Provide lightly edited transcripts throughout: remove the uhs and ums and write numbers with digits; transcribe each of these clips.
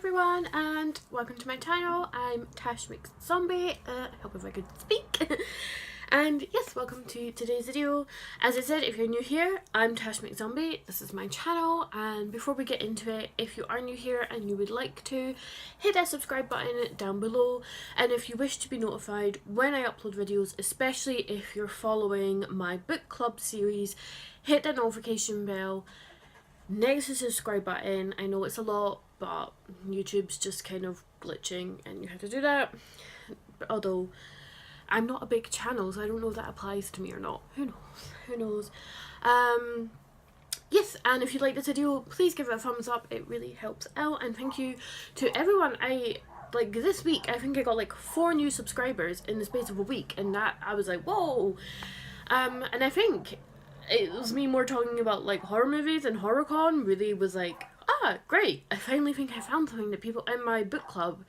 everyone, and welcome to my channel. I'm Tash Makes Zombie. Hope if I could speak. And yes, welcome to today's video. As I said, if you're new here, I'm Tash Makes Zombie. This is my channel, and before we get into it, if you are new here and you would like to, hit that subscribe button down below. And if you wish to be notified when I upload videos, especially if you're following my book club series, hit that notification bell next to the subscribe button. I know it's a lot, but YouTube's just kind of glitching and you have to do that. Although I'm not a big channel, so I don't know if that applies to me or not. Who knows? Yes, and if you like this video, please give it a thumbs up. It really helps out. And thank you to everyone. This week I think I got like 4 new subscribers in the space of a week, and that I was like, whoa. And I think it was me more talking about like horror movies, and HorrorCon really was like, great, I finally think I found something that people in my book club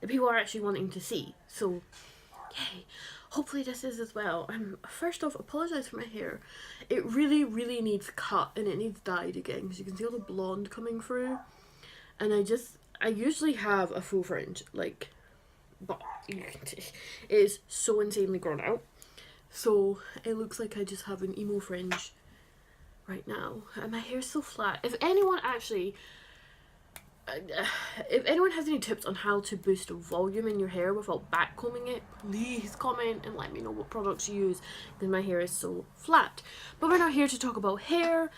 that people are actually wanting to see. So yay, hopefully this is as well. First off, apologise for my hair. It really needs cut and it needs dyed again, because you can see all the blonde coming through, and I usually have a full fringe, like, but it is so insanely grown out. So it looks like I just have an emo fringe right now, and my hair's so flat. If anyone has any tips on how to boost volume in your hair without backcombing it, please comment and let me know what products you use, because my hair is so flat. But we're not here to talk about hair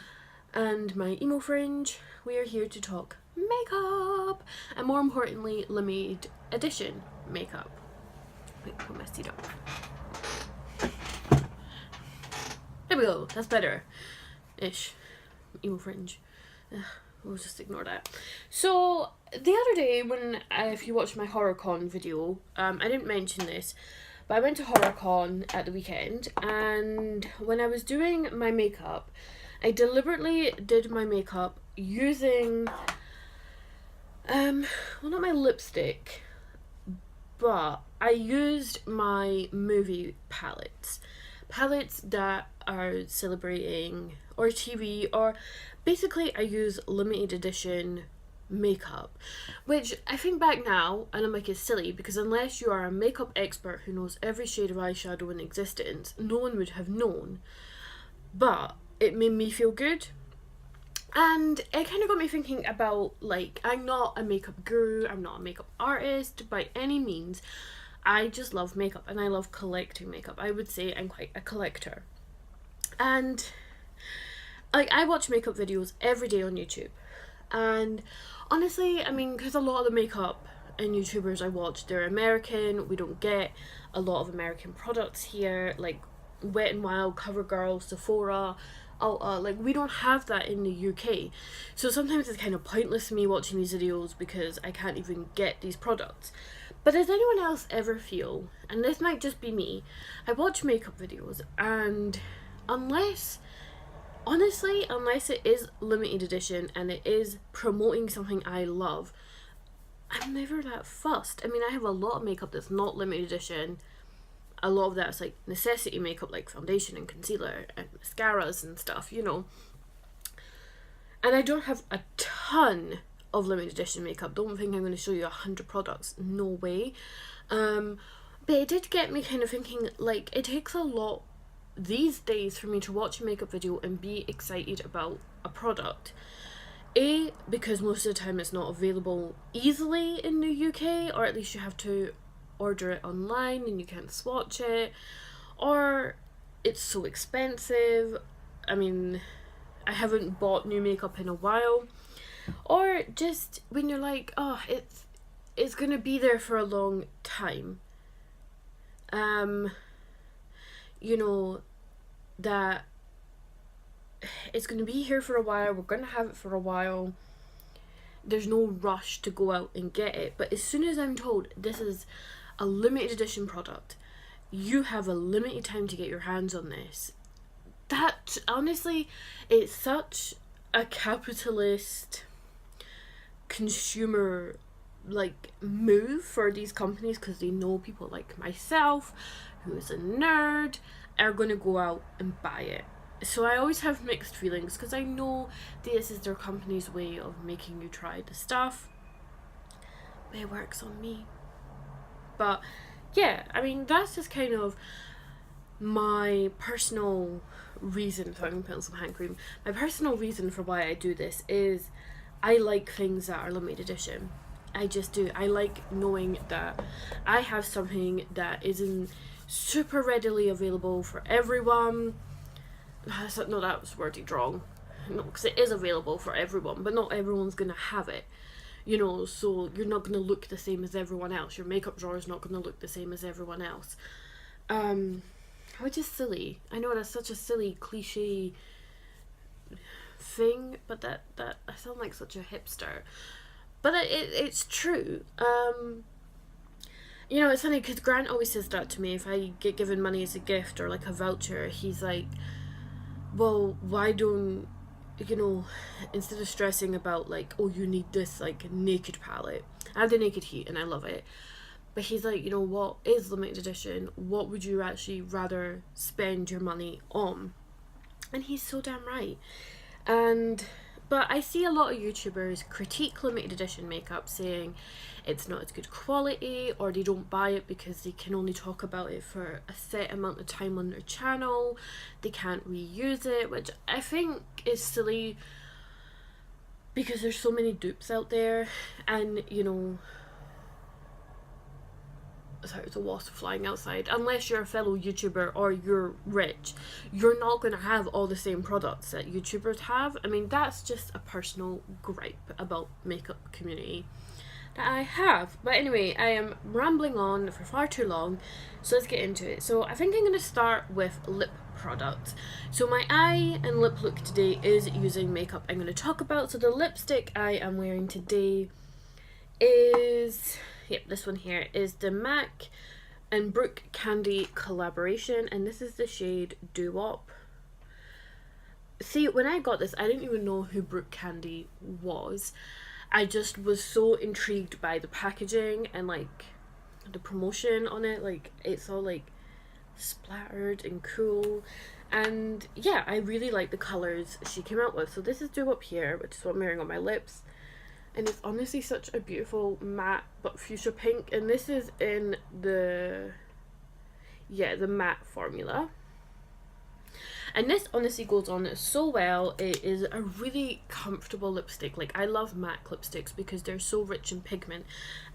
and my emo fringe. We are here to talk makeup, and more importantly, limited edition makeup. Wait, put my seat up. There we go, that's better ish. Emo fringe. We'll just ignore that. So the other day, when if you watched my HorrorCon video, I didn't mention this, but I went to HorrorCon at the weekend, and when I was doing my makeup, I deliberately did my makeup using well, not my lipstick, but I used my movie palettes that are celebrating or TV, or basically I use limited edition makeup, which I think back now and I'm like, it's silly, because unless you are a makeup expert who knows every shade of eyeshadow in existence, no one would have known. But it made me feel good, and it kind of got me thinking about, like, I'm not a makeup guru, I'm not a makeup artist by any means. I just love makeup and I love collecting makeup. I would say I'm quite a collector. And like, I watch makeup videos every day on YouTube. And honestly, I mean, because a lot of the makeup and YouTubers I watch, they're American. We don't get a lot of American products here, like Wet n Wild, CoverGirl, Sephora, Ulta. Like, we don't have that in the UK. So sometimes it's kind of pointless me watching these videos because I can't even get these products. But does anyone else ever feel, and this might just be me, I watch makeup videos, and unless it is limited edition and it is promoting something I love, I'm never that fussed. I mean, I have a lot of makeup that's not limited edition. A lot of that's like necessity makeup, like foundation and concealer and mascaras and stuff, you know. And I don't have a ton of limited edition makeup. Don't think I'm going to show you 100 products, no way. But it did get me kind of thinking, like, it takes a lot these days for me to watch a makeup video and be excited about a product. Because most of the time it's not available easily in the UK, or at least you have to order it online and you can't swatch it, or it's so expensive. I mean, I haven't bought new makeup in a while. Or just when you're like, oh, it's gonna be there for a long time. You know, that it's gonna be here for a while, we're gonna have it for a while. There's no rush to go out and get it. But as soon as I'm told this is a limited edition product, you have a limited time to get your hands on this, that honestly, it's such a capitalist consumer like move for these companies, because they know people like myself, who is a nerd, are going to go out and buy it. So I always have mixed feelings, because I know this is their company's way of making you try the stuff. it works on me. But yeah, I mean, that's just kind of my personal reason. So I'm gonna put on some hand cream. My personal reason for why I do this is I like things that are limited edition. I just do. I like knowing that I have something that isn't super readily available for everyone. No, that was worded wrong. No, because it is available for everyone, but not everyone's gonna have it. You know, so you're not gonna look the same as everyone else. Your makeup drawer is not gonna look the same as everyone else. Which is silly. I know that's such a silly cliche thing, but that I sound like such a hipster. But it's true. You know, it's funny because Grant always says that to me. If I get given money as a gift or like a voucher, he's like, well, why don't, you know, instead of stressing about like, oh, you need this like naked palette. I have the Naked Heat and I love it. But he's like, you know, what is limited edition? What would you actually rather spend your money on? And he's so damn right. But I see a lot of YouTubers critique limited edition makeup, saying it's not as good quality, or they don't buy it because they can only talk about it for a set amount of time on their channel. They can't reuse it, which I think is silly because there's so many dupes out there. And, you know, sorry, there's a wasp flying outside. Unless you're a fellow YouTuber or you're rich, you're not going to have all the same products that YouTubers have. I mean, that's just a personal gripe about makeup community that I have. But anyway, I am rambling on for far too long, so let's get into it. So I think I'm going to start with lip products. So my eye and lip look today is using makeup I'm going to talk about. So the lipstick I am wearing today is... yep, this one here is the MAC and Brooke Candy collaboration, and this is the shade Doo Wop. See, when I got this, I didn't even know who Brooke Candy was. I just was so intrigued by the packaging and like the promotion on it. Like, it's all like splattered and cool, and yeah, I really like the colors she came out with. So this is Doo Wop here, which is what I'm wearing on my lips. And it's honestly such a beautiful matte but fuchsia pink. And this is in the, yeah, the matte formula. And this honestly goes on so well. It is a really comfortable lipstick. Like, I love matte lipsticks because they're so rich in pigment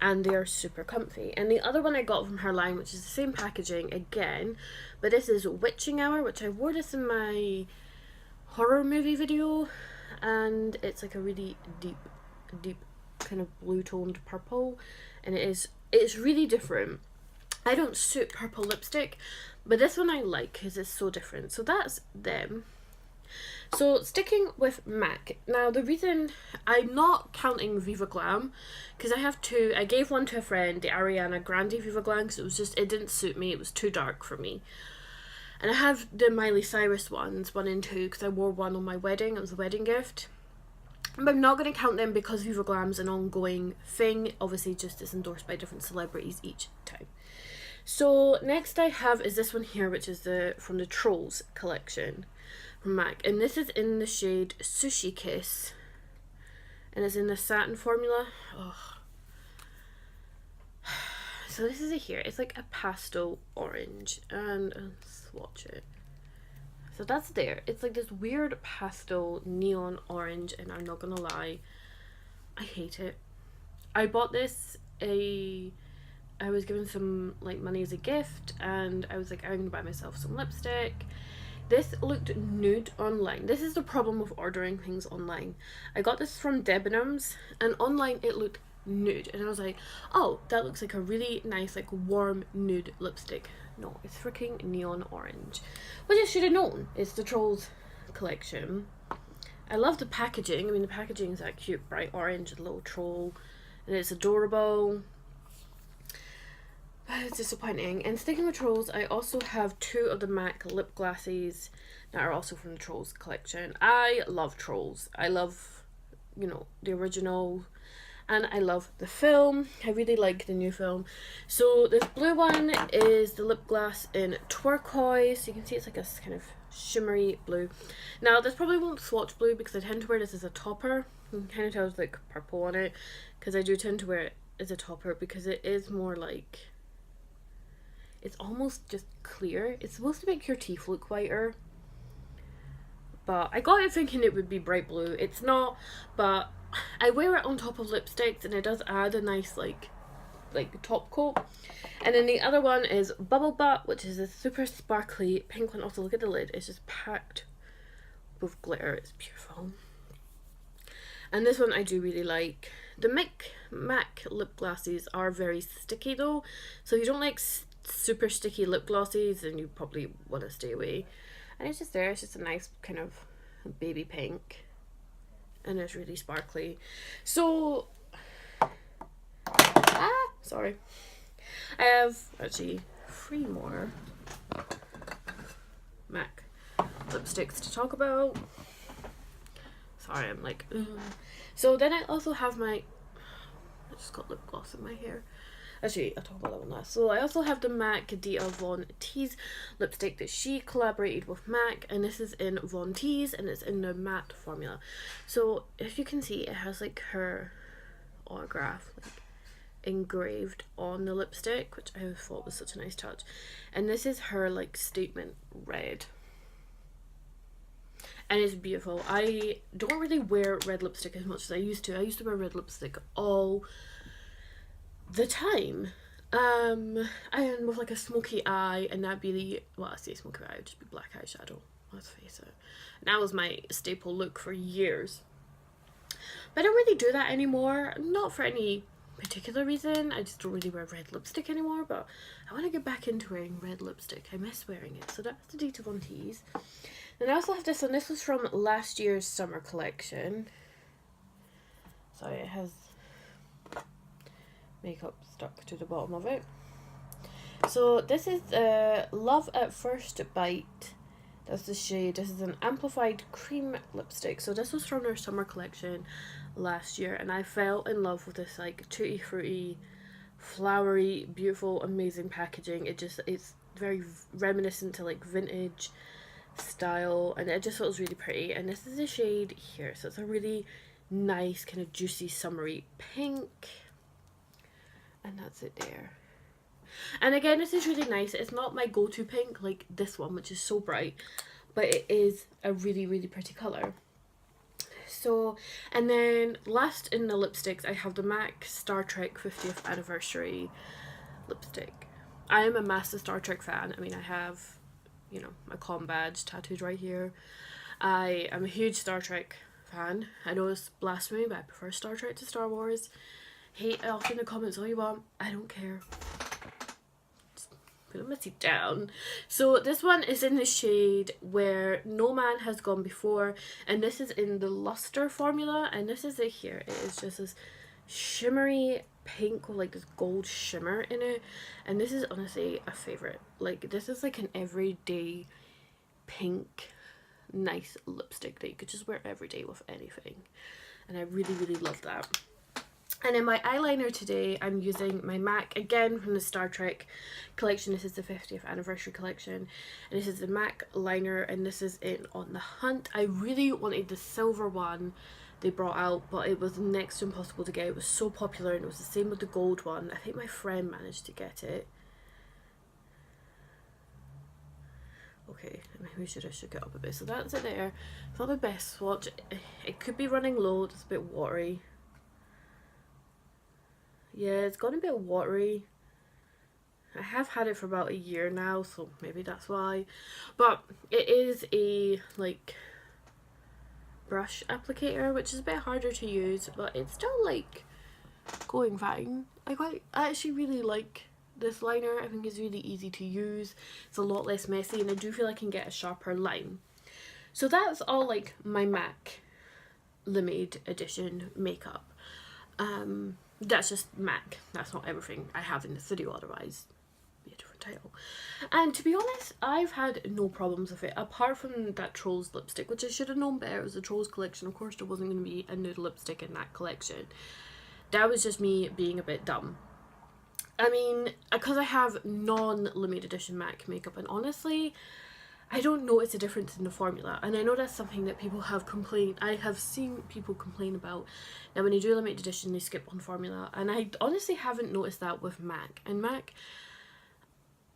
and they are super comfy. And the other one I got from her line, which is the same packaging again, but this is Witching Hour, which I wore this in my horror movie video. And it's like a really deep kind of blue toned purple, and it's really different. I don't suit purple lipstick, but this one I like because it's so different. So that's them. So sticking with MAC. Now the reason I'm not counting Viva Glam, because I have two. I gave one to a friend, the Ariana Grande Viva Glam, because it didn't suit me. It was too dark for me. And I have the Miley Cyrus ones, 1 and 2, because I wore one on my wedding. It was a wedding gift. But I'm not going to count them because Viva Glam's an ongoing thing. Obviously, just it's endorsed by different celebrities each time. So next I have is this one here, which is from the Trolls collection from MAC. And this is in the shade Sushi Kiss. And it's in the satin formula. Oh. So this is it here. It's like a pastel orange. And swatch it. So that's there. It's like this weird pastel neon orange, and I'm not gonna lie, I hate it. I bought this, I was given some like money as a gift, and I was like, I'm gonna buy myself some lipstick. This looked nude online. This is the problem with ordering things online. I got this from Debenhams, and online it looked nude, and I was like, oh, that looks like a really nice like warm nude lipstick. No, it's freaking neon orange, which I should have known. It's the Trolls collection. I love the packaging. I mean, the packaging is that cute bright orange, a little troll, and it's adorable. But it's disappointing. And sticking with Trolls, I also have 2 of the MAC lip glosses that are also from the Trolls collection. I love Trolls. I love, you know, the original. And I love the film. I really like the new film. So this blue one is the lip gloss in Turquoise. You can see it's like a kind of shimmery blue. Now this probably won't swatch blue because I tend to wear this as a topper. You can kind of tell there's like purple on it because I do tend to wear it is a topper because it is more like, it's almost just clear. It's supposed to make your teeth look whiter, but I got it thinking it would be bright blue. It's not, but I wear it on top of lipsticks and it does add a nice like top coat. And then the other one is Bubblebutt, which is a super sparkly pink one. Also, look at the lid, it's just packed with glitter. It's beautiful. And this one I do really like. The MAC lip glosses are very sticky though, so if you don't like super sticky lip glosses, then you probably want to stay away. And it's just there, it's just a nice kind of baby pink, and it's really sparkly. So sorry, I have actually 3 more MAC lipsticks to talk about. Sorry, I'm like, ugh. So then I also have my, I just got lip gloss in my hair. Actually, I'll talk about that one last. So I also have the MAC Dita Von Tease lipstick that she collaborated with MAC, and this is in Von Tease, and it's in the matte formula. So if you can see, it has like her autograph like engraved on the lipstick, which I thought was such a nice touch. And this is her like statement red, and it's beautiful. I don't really wear red lipstick as much as I used to. I used to wear red lipstick all the time, and with like a smoky eye, and that'd be the, well, I say smoky eye, it would just be black eyeshadow, let's face it. And that was my staple look for years. But I don't really do that anymore, not for any particular reason. I just don't really wear red lipstick anymore, but I want to get back into wearing red lipstick. I miss wearing it. So that's the Dita Von Tease. Then I also have this one. This was from last year's summer collection. Sorry, it has makeup stuck to the bottom of it. So this is Love at First Bite. That's the shade. This is an amplified cream lipstick. So this was from their summer collection last year, and I fell in love with this like tutti fruity, flowery, beautiful, amazing packaging. It's very reminiscent to like vintage style, and it just feels really pretty. And this is the shade here, so it's a really nice kind of juicy summery pink, and that's it there. And again, this is really nice. It's not my go-to pink like this one, which is so bright, but it is a really, really pretty colour. So, and then last in the lipsticks, I have the MAC Star Trek 50th anniversary lipstick. I am a massive Star Trek fan. I mean, I have, you know, my comm badge tattooed right here. I am a huge Star Trek fan. I know it's blasphemy, but I prefer Star Trek to Star Wars. Hate it off in the comments all you want. I don't care. Put my seat down. So this one is in the shade Where No Man Has Gone Before, and this is in the Luster formula, and this is it here. It is just this shimmery pink with like this gold shimmer in it, and this is honestly a favorite. Like, this is like an everyday pink nice lipstick that you could just wear every day with anything, and I really, really love that. And in my eyeliner today, I'm using my MAC, again from the Star Trek collection. This is the 50th anniversary collection. And this is the MAC liner, and this is in On the Hunt. I really wanted the silver one they brought out, but it was next to impossible to get. It was so popular, and it was the same with the gold one. I think my friend managed to get it. Okay, maybe we should have shook it up a bit. So that's it there. It's not the best swatch. It could be running low. It's a bit watery. Yeah, it's gone a bit watery. I have had it for about a year now, so maybe that's why. But it is a like brush applicator, which is a bit harder to use, but it's still like going fine. I actually really like this liner. I think it's really easy to use. It's a lot less messy, and I do feel I can get a sharper line. So that's all like my MAC limited edition makeup. That's just MAC. That's not everything I have in this video, otherwise it'd be a different title. And to be honest, I've had no problems with it, apart from that Trolls lipstick, which I should have known better. It was a Trolls collection. Of course there wasn't going to be a nude lipstick in that collection. That was just me being a bit dumb. I mean, because I have non-limited edition MAC makeup, and honestly, I don't notice a difference in the formula, and I know that's something that people have complained. I have seen people complain about that when you do a limited edition they skip on formula, and I honestly haven't noticed that with MAC. And MAC,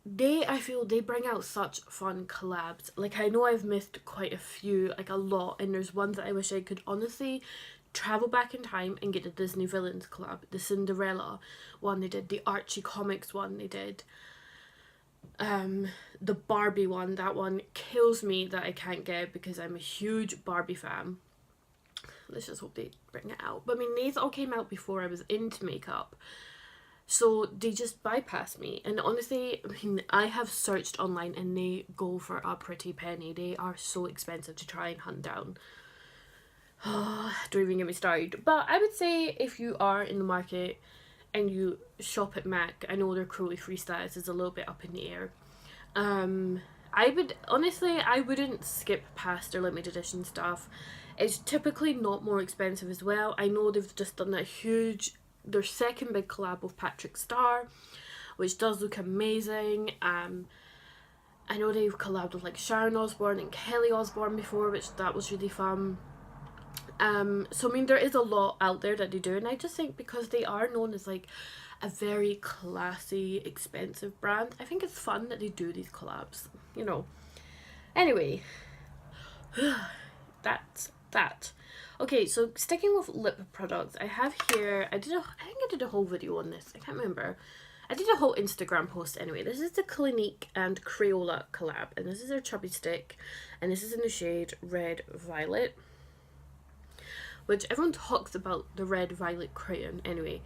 I feel they bring out such fun collabs. Like, I know I've missed quite a few, like a lot, and there's ones that I wish I could honestly travel back in time and get the Disney Villains collab, the Cinderella one they did, the Archie Comics one they did, the Barbie one. That one kills me that I can't get because I'm a huge Barbie fan. Let's just hope they bring it out. But I mean, these all came out before I was into makeup, so they just bypassed me. And honestly, I mean, I have searched online and they go for a pretty penny. They are so expensive to try and hunt down. Don't even get me started. But I would say if you are in the market and you shop at MAC, I know their cruelty free status is a little bit up in the air. I wouldn't skip past their limited edition stuff. It's typically not more expensive as well. I know they've just done their second big collab with Patrick Star, which does look amazing. I know they've collabed with like Sharon Osbourne and Kelly Osbourne before, that was really fun. So I mean, there is a lot out there that they do, and I just think because they are known as like a very classy, expensive brand, I think it's fun that they do these collabs, you know. Anyway, that's that. Okay, so sticking with lip products, I have here, I think I did a whole video on this, I can't remember. I did a whole Instagram post anyway. This is the Clinique and Crayola collab, and this is their chubby stick, and this is in the shade Red Violet, which everyone talks about the Red Violet crayon anyway.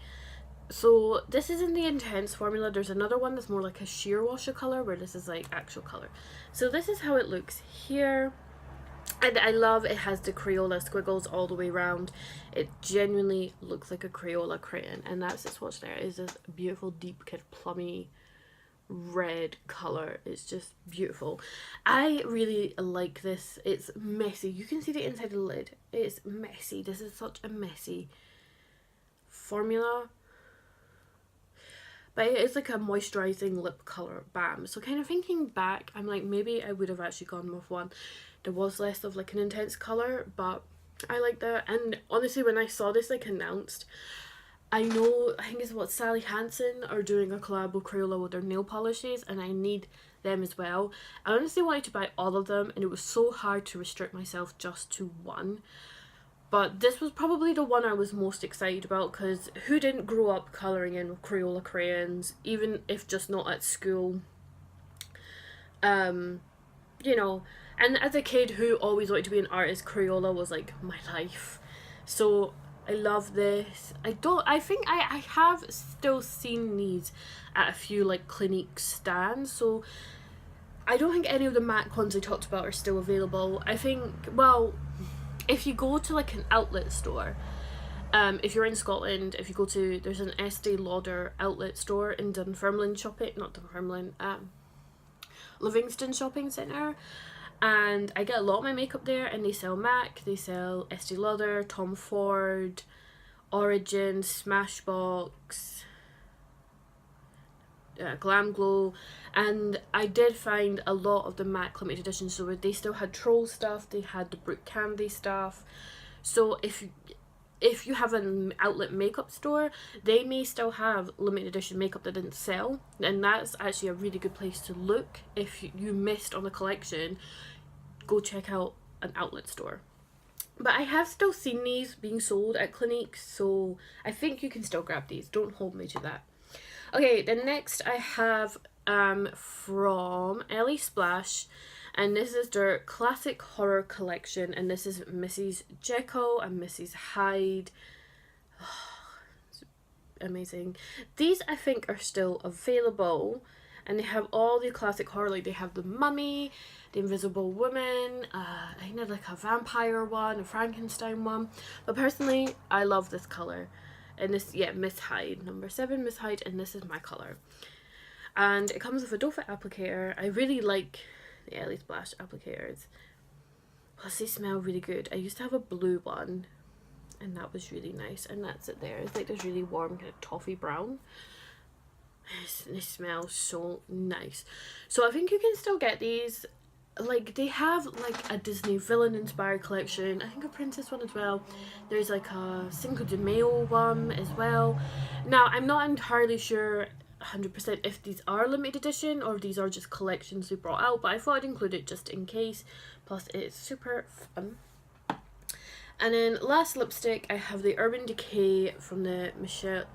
So this is in the intense formula. There's another one that's more like a sheer wash of colour, where this is like actual colour. So this is how it looks here. And I love it has the Crayola squiggles all the way around. It genuinely looks like a Crayola crayon. And that's this swatch there. Is this beautiful deep kind of plummy red colour. It's just beautiful. I really like this. It's messy. You can see the inside of the lid. It's messy. This is such a messy formula. But it is like a moisturising lip colour balm. So kind of thinking back, I'm like, maybe I would have actually gone with one that was less of like an intense colour, but I like that. And honestly, when I saw this like announced, I think it's what Sally Hansen are doing a collab with Crayola with their nail polishes, and I need them as well. I honestly wanted to buy all of them, and it was so hard to restrict myself just to one. But this was probably the one I was most excited about, because who didn't grow up colouring in with Crayola crayons, even if just not at school? You know, and as a kid who always wanted to be an artist, Crayola was like my life. So I love this. I think I have still seen these at a few like Clinique stands, so I don't think any of the MAC ones I talked about are still available. I think, well, if you go to like an outlet store, if you're in Scotland, if you go to, there's an Estee Lauder outlet store in Livingston Shopping Centre, and I get a lot of my makeup there, and they sell MAC, they sell Estee Lauder, Tom Ford, Origin, Smashbox, Glam Glow, and I did find a lot of the MAC limited editions. So they still had Troll stuff, they had the Brooke Candy stuff. So if you have an outlet makeup store, they may still have limited edition makeup that didn't sell, and that's actually a really good place to look. If you missed on a collection, go check out an outlet store. But I have still seen these being sold at Clinique, so I think you can still grab these. Don't hold me to that. Okay, then next I have from Ellie Splash, and this is their classic horror collection, and this is Mrs. Jekyll and Mrs. Hyde. It's amazing. These I think are still available, and they have all the classic horror. Like they have the Mummy, the Invisible Woman, I think there's like a vampire one, a Frankenstein one. But personally, I love this colour. And this, yeah, Miss Hyde, number 7, Miss Hyde, and this is my colour. And it comes with a doe foot applicator. I really like the Ellie Splash applicators. Plus they smell really good. I used to have a blue one, and that was really nice. And that's it there. It's like this really warm kind of toffee brown. They smell so nice. So I think you can still get these like they have like a Disney villain inspired collection, I think a princess one as well. There's like a Cinco de Mayo one as well. Now I'm not entirely sure 100% if these are limited edition or if these are just collections they brought out, but I thought I'd include it just in case. Plus it's super fun. And then last lipstick, I have the Urban Decay from the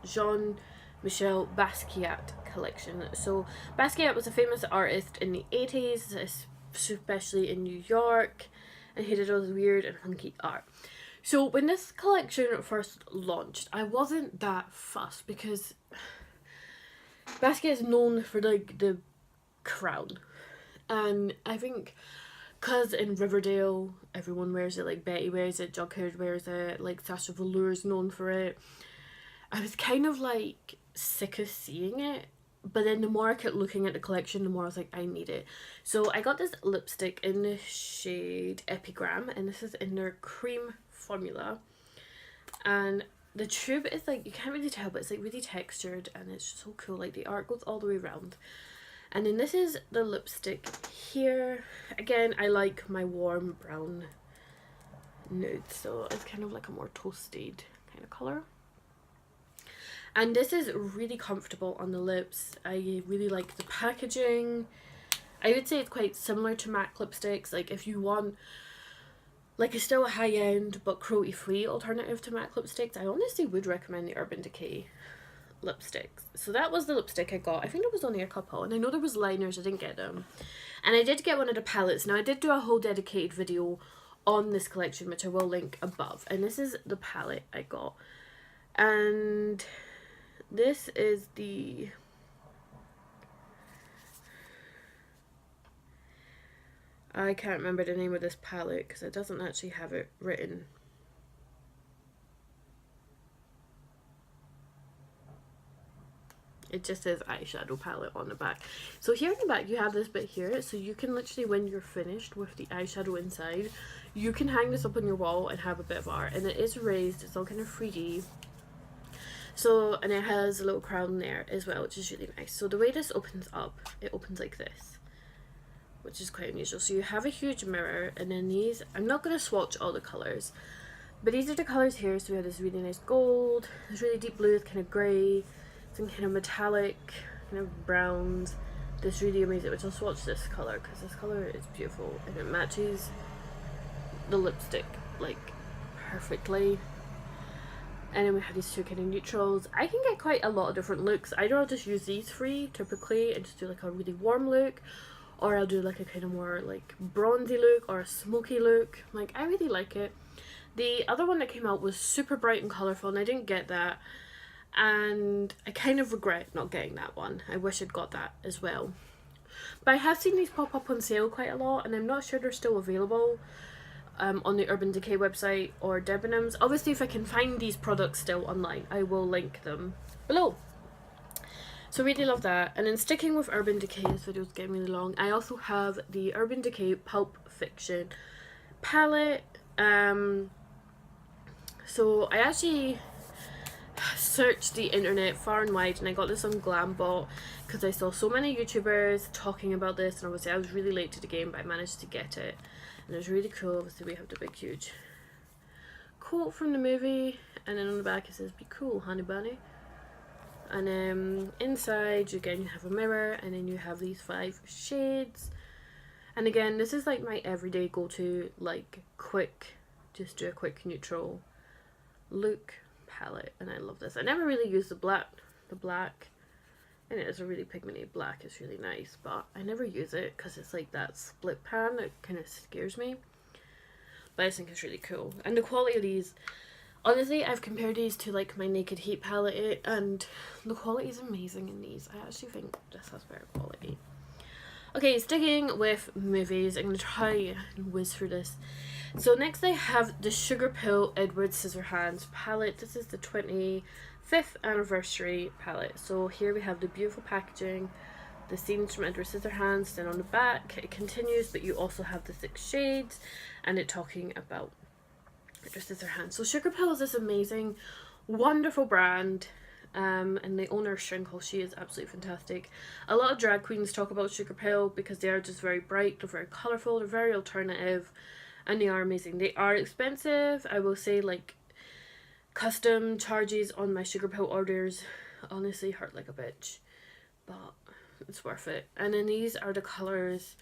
Jean-Michel Basquiat collection. So Basquiat was a famous artist in the 80s, especially in New York, and he did all this weird and funky art. So when this collection first launched, I wasn't that fussed because Basquiat is known for like the crown, and I think because in Riverdale everyone wears it, like Betty wears it, Jughead wears it, like Sasha Velour is known for it. I was kind of like sick of seeing it, but then the more I kept looking at the collection, the more I was like, I need it. So I got this lipstick in the shade Epigram, and this is in their cream formula. And the tube is like, you can't really tell, but it's like really textured, and it's so cool. Like the art goes all the way around. And then this is the lipstick here. Again, I like my warm brown nude, so it's kind of like a more toasted kind of colour. And this is really comfortable on the lips. I really like the packaging. I would say it's quite similar to MAC lipsticks. Like if you want like a still high-end but cruelty-free alternative to MAC lipsticks, I honestly would recommend the Urban Decay lipsticks. So that was the lipstick I got. I think there was only a couple, and I know there was liners, I didn't get them. And I did get one of the palettes. Now I did do a whole dedicated video on this collection, which I will link above, and this is the palette I got. And this is the I can't remember the name of this palette because it doesn't actually have it written. It just says eyeshadow palette on the back. So here in the back you have this bit here, so you can literally, when you're finished with the eyeshadow inside, you can hang this up on your wall and have a bit of art. And it is raised, it's all kind of 3D. So, and it has a little crown there as well, which is really nice. So the way this opens up, it opens like this, which is quite unusual. So you have a huge mirror, and then these, I'm not going to swatch all the colours, but these are the colours here. So we have this really nice gold, this really deep blue, this kind of grey, some kind of metallic, kind of browns, this really amazing, which I'll swatch this colour because this colour is beautiful and it matches the lipstick like perfectly. And then we have these two kind of neutrals. I can get quite a lot of different looks. Either I'll just use these three typically and just do like a really warm look, or I'll do like a kind of more like bronzy look or a smoky look. Like, I really like it. The other one that came out was super bright and colourful, and I didn't get that, and I kind of regret not getting that one. I wish I'd got that as well. But I have seen these pop up on sale quite a lot, and I'm not sure they're still available on the Urban Decay website or Debenhams. Obviously, if I can find these products still online, I will link them below. So really love that. And then sticking with Urban Decay, this video's getting really long, I also have the Urban Decay Pulp Fiction palette. So I actually searched the internet far and wide, and I got this on Glambot because I saw so many YouTubers talking about this, and obviously I was really late to the game, but I managed to get it. And it's really cool. Obviously we have the big huge quote from the movie, and then on the back it says, "Be cool, honey bunny." And inside again you have a mirror, and then you have these 5 shades. And again, this is like my everyday go-to, like quick, just do a quick neutral look palette, and I love this. I never really use the black, and it is a really pigmented black. It's really nice, but I never use it because it's like that split pan that kind of scares me. But I think it's really cool, and the quality of these, honestly, I've compared these to like my Naked Heat palette, and the quality is amazing in these. I actually think this has better quality. Okay, sticking with movies, I'm going to try and whiz through this. So next I have the Sugar Pill Edward Scissorhands palette. This is the 25th anniversary palette. So here we have the beautiful packaging, the scenes from Edward Scissorhands, then on the back it continues, but you also have the 6 shades, and it talking about Edward Scissorhands. So Sugar Pill is this amazing, wonderful brand. and the owner Shrinkle, she is absolutely fantastic. A lot of drag queens talk about Sugar Pill because they are just very bright, they're very colourful, they're very alternative, and they are amazing. They are expensive, I will say, like custom charges on my Sugar Pill orders honestly hurt like a bitch, but it's worth it. And then these are the colours.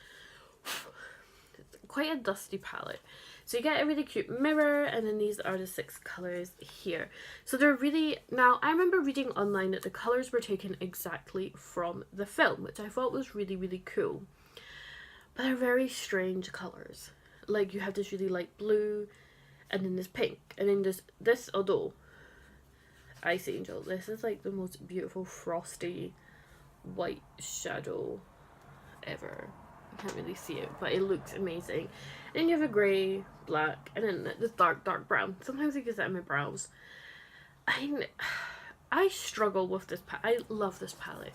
Quite a dusty palette. So you get a really cute mirror, and then these are the 6 colours here. So they're really, now I remember reading online that the colours were taken exactly from the film, which I thought was really, really cool. But they're very strange colours. Like you have this really light blue, and then this pink, and then this although Ice Angel, this is like the most beautiful frosty white shadow ever. I can't really see it, but it looks amazing. Then you have a grey, black, and then this dark brown. Sometimes I use that in my brows. I struggle with this I love this palette,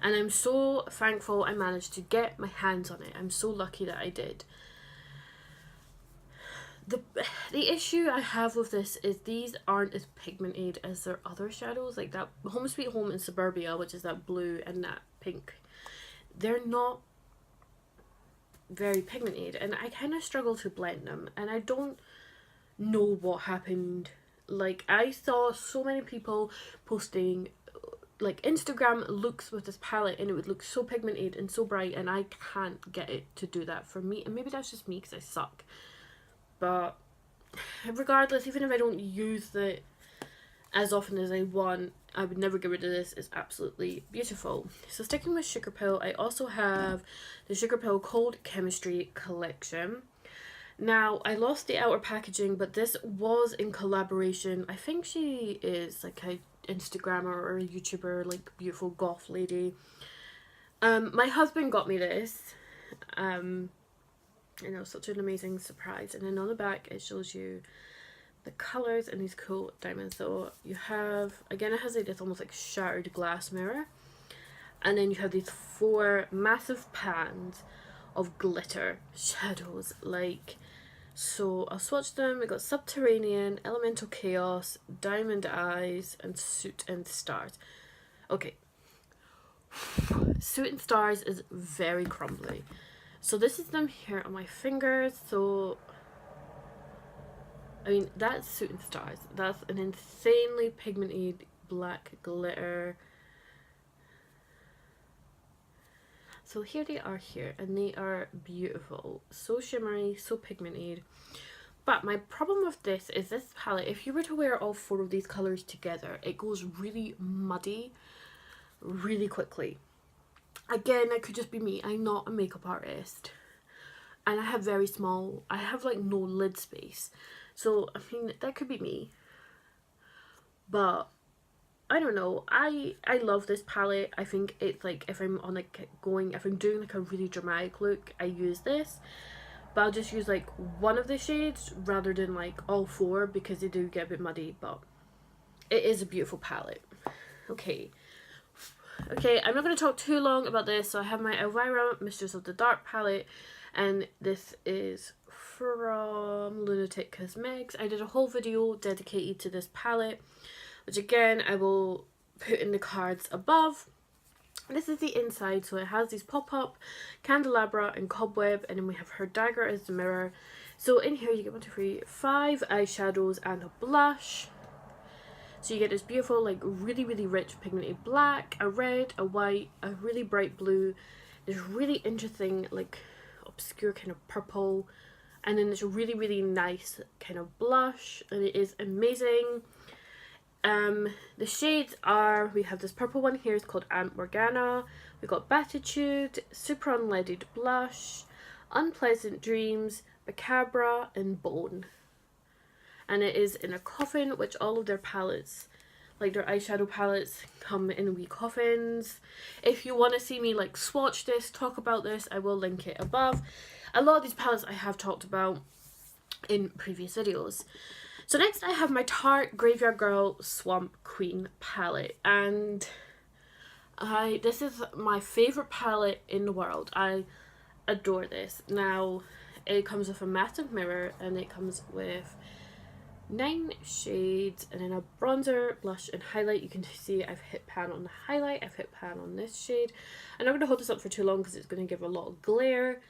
and I'm so thankful I managed to get my hands on it. I'm so lucky that I did. The issue I have with this is these aren't as pigmented as their other shadows, like that Home Sweet Home and Suburbia, which is that blue and that pink. They're not very pigmented, and I kind of struggle to blend them, and I don't know what happened. Like I saw so many people posting like Instagram looks with this palette, and it would look so pigmented and so bright, and I can't get it to do that for me. And maybe that's just me because I suck, but regardless, even if I don't use it as often as I want, I would never get rid of this. It's absolutely beautiful. So sticking with Sugar Pill, I also have the Sugar Pill Cold Chemistry collection. Now, I lost the outer packaging, but this was in collaboration. I think she is like a Instagrammer or a YouTuber, like beautiful goth lady. My husband got me this. And it was such an amazing surprise. And then on the back, it shows you the colours and these cool diamonds. So you have, again, it has like this almost like shattered glass mirror, and then you have these 4 massive pans of glitter shadows, like, so I'll swatch them. We got Subterranean, Elemental Chaos, Diamond Eyes, and Suit and Stars. Okay, Suit and Stars is very crumbly, so this is them here on my fingers. So I mean, that's Suit and Stars. That's an insanely pigmented black glitter. So here they are here, and they are beautiful. So shimmery, so pigmented. But my problem with this is this palette, if you were to wear all 4 of these colours together, it goes really muddy really quickly. Again, that could just be me. I'm not a makeup artist, and I have I have like no lid space. So, I mean, that could be me. But, I don't know. I love this palette. I think it's like, if I'm on like if I'm doing like a really dramatic look, I use this. But I'll just use like one of the shades rather than like all 4, because they do get a bit muddy. But it is a beautiful palette. Okay, I'm not going to talk too long about this. So I have my Elvira Mistress of the Dark palette, and this is from Lunatik Cosmetics. I did a whole video dedicated to this palette, which again I will put in the cards above. This is the inside, so it has these pop-up, candelabra, and cobweb, and then we have her dagger as the mirror. So in here you get 1, 2, 3, 5 eyeshadows and a blush. So you get this beautiful, like really, really rich pigmented black, a red, a white, a really bright blue, this really interesting, like obscure kind of purple, and then this really, really nice kind of blush, and it is amazing. The shades are, we have this purple one here, it's called Aunt Morgana. We've got Batitude, Super Unleaded Blush, Unpleasant Dreams, Macabre, and Bone. And it is in a coffin, which all of their palettes, like their eyeshadow palettes, come in wee coffins. If you want to see me like swatch this, talk about this, I will link it above. A lot of these palettes I have talked about in previous videos. So next I have my Tarte Graveyard Girl Swamp Queen palette, and this is my favourite palette in the world. I adore this. Now, it comes with a massive mirror, and it comes with 9 shades, and then a bronzer, blush and highlight. You can see I've hit pan on the highlight, I've hit pan on this shade. I'm not going to hold this up for too long because it's going to give a lot of glare,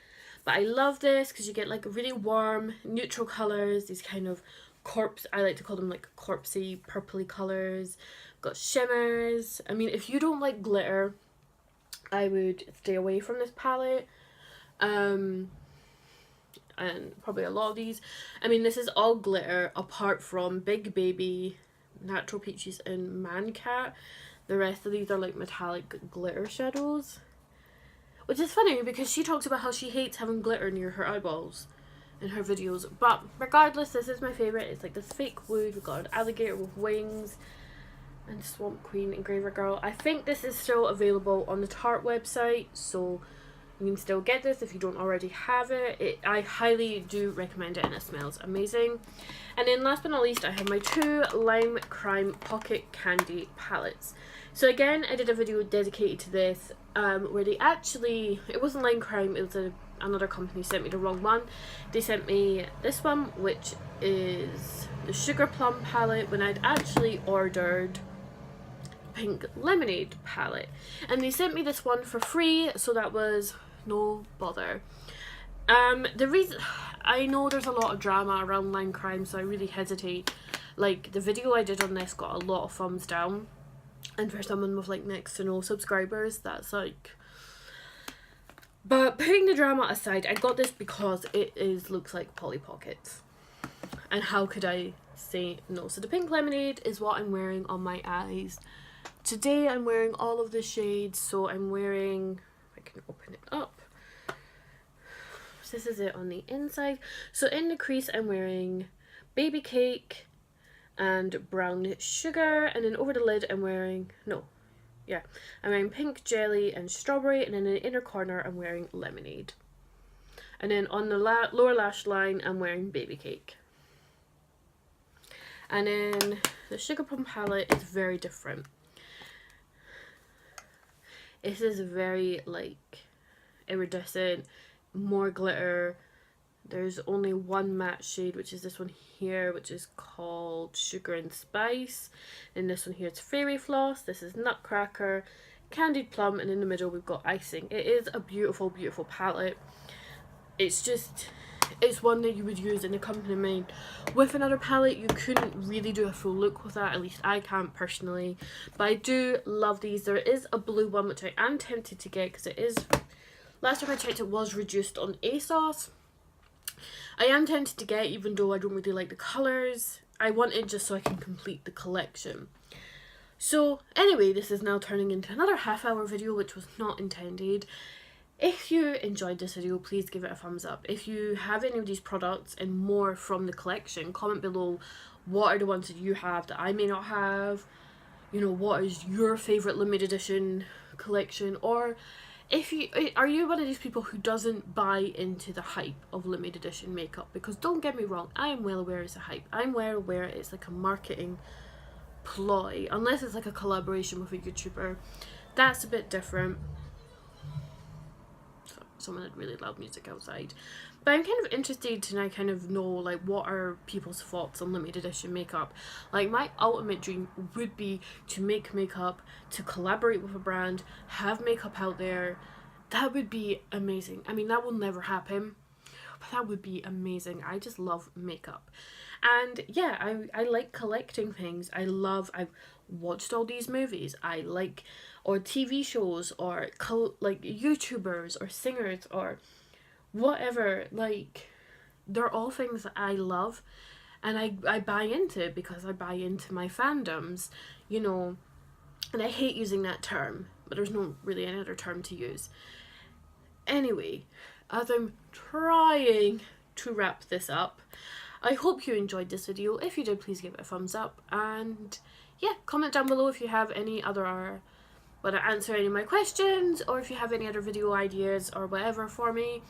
but I love this because you get like really warm neutral colours, these kind of corpse, I like to call them like corpsey purpley colours. Got shimmers. I mean, if you don't like glitter, I would stay away from this palette. And probably a lot of these. I mean, this is all glitter apart from Big Baby, Natural Peaches and Man Cat. The rest of these are like metallic glitter shadows, which is funny because she talks about how she hates having glitter near her eyeballs in her videos. But regardless, this is my favourite. It's like this fake wood. We've got an alligator with wings and Swamp Queen Engraver Girl. I think this is still available on the Tarte website, so you can still get this if you don't already have it. I highly do recommend it, and it smells amazing. And then last but not least, I have my 2 Lime Crime Pocket Candy palettes. So again, I did a video dedicated to this where they actually, it wasn't Lime Crime, it was another company sent me the wrong one. They sent me this one, which is the Sugar Plum palette, when I'd actually ordered Pink Lemonade palette, and they sent me this one for free, so that was no bother. The reason, I know there's a lot of drama around Lime Crime, so I really hesitate. Like, the video I did on this got a lot of thumbs down, and for someone with like next to no subscribers, that's like, but putting the drama aside, I got this because it looks like Polly Pockets, and how could I say no? So the Pink Lemonade is what I'm wearing on my eyes today. I'm wearing all of the shades, so I'm wearing, if I can open it up, so this is it on the inside. So in the crease I'm wearing Baby Cake and Brown Sugar, and then over the lid I'm wearing, I'm wearing Pink Jelly and Strawberry, and then in the inner corner I'm wearing Lemonade. And then on the lower lash line I'm wearing Baby Cake. And then the Sugar Plum palette is very different. This is very like iridescent, more glitter. There's only one matte shade, which is this one here, which is called Sugar and Spice. And this one here is Fairy Floss. This is Nutcracker, Candied Plum, and in the middle we've got Icing. It is a beautiful, beautiful palette. It's just, it's one that you would use in accompaniment with another palette. You couldn't really do a full look with that, at least I can't personally, but I do love these. There is a blue one which I am tempted to get because it is, last time I checked, it was reduced on ASOS. I am tempted to get, even though I don't really like the colours. I want it just so I can complete the collection. So anyway, this is now turning into another half-hour video, which was not intended. If you enjoyed this video, please give it a thumbs up. If you have any of these products and more from the collection, comment below what are the ones that you have that I may not have. You know, what is your favourite limited edition collection, or if you are you one of these people who doesn't buy into the hype of limited edition makeup? Because don't get me wrong, I am well aware it's a hype. I'm well aware it's like a marketing ploy, unless it's like a collaboration with a YouTuber. That's a bit different. Someone had really loud music outside. But I'm kind of interested to now kind of know, like, what are people's thoughts on limited edition makeup. Like, my ultimate dream would be to make makeup, to collaborate with a brand, have makeup out there. That would be amazing. I mean, that will never happen, but that would be amazing. I just love makeup. And yeah, I like collecting things. I've watched all these movies. I like, or TV shows, or like YouTubers or singers or whatever. Like, they're all things that I love, and I buy into because I buy into my fandoms, you know. And I hate using that term, but there's no really any other term to use. Anyway, as I'm trying to wrap this up, I hope you enjoyed this video. If you did, please give it a thumbs up, and yeah, comment down below if you have any other, whether answer any of my questions, or if you have any other video ideas or whatever for me.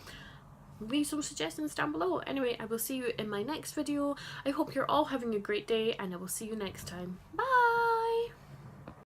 Leave some suggestions down below. Anyway, I will see you in my next video. I hope you're all having a great day, and I will see you next time. Bye!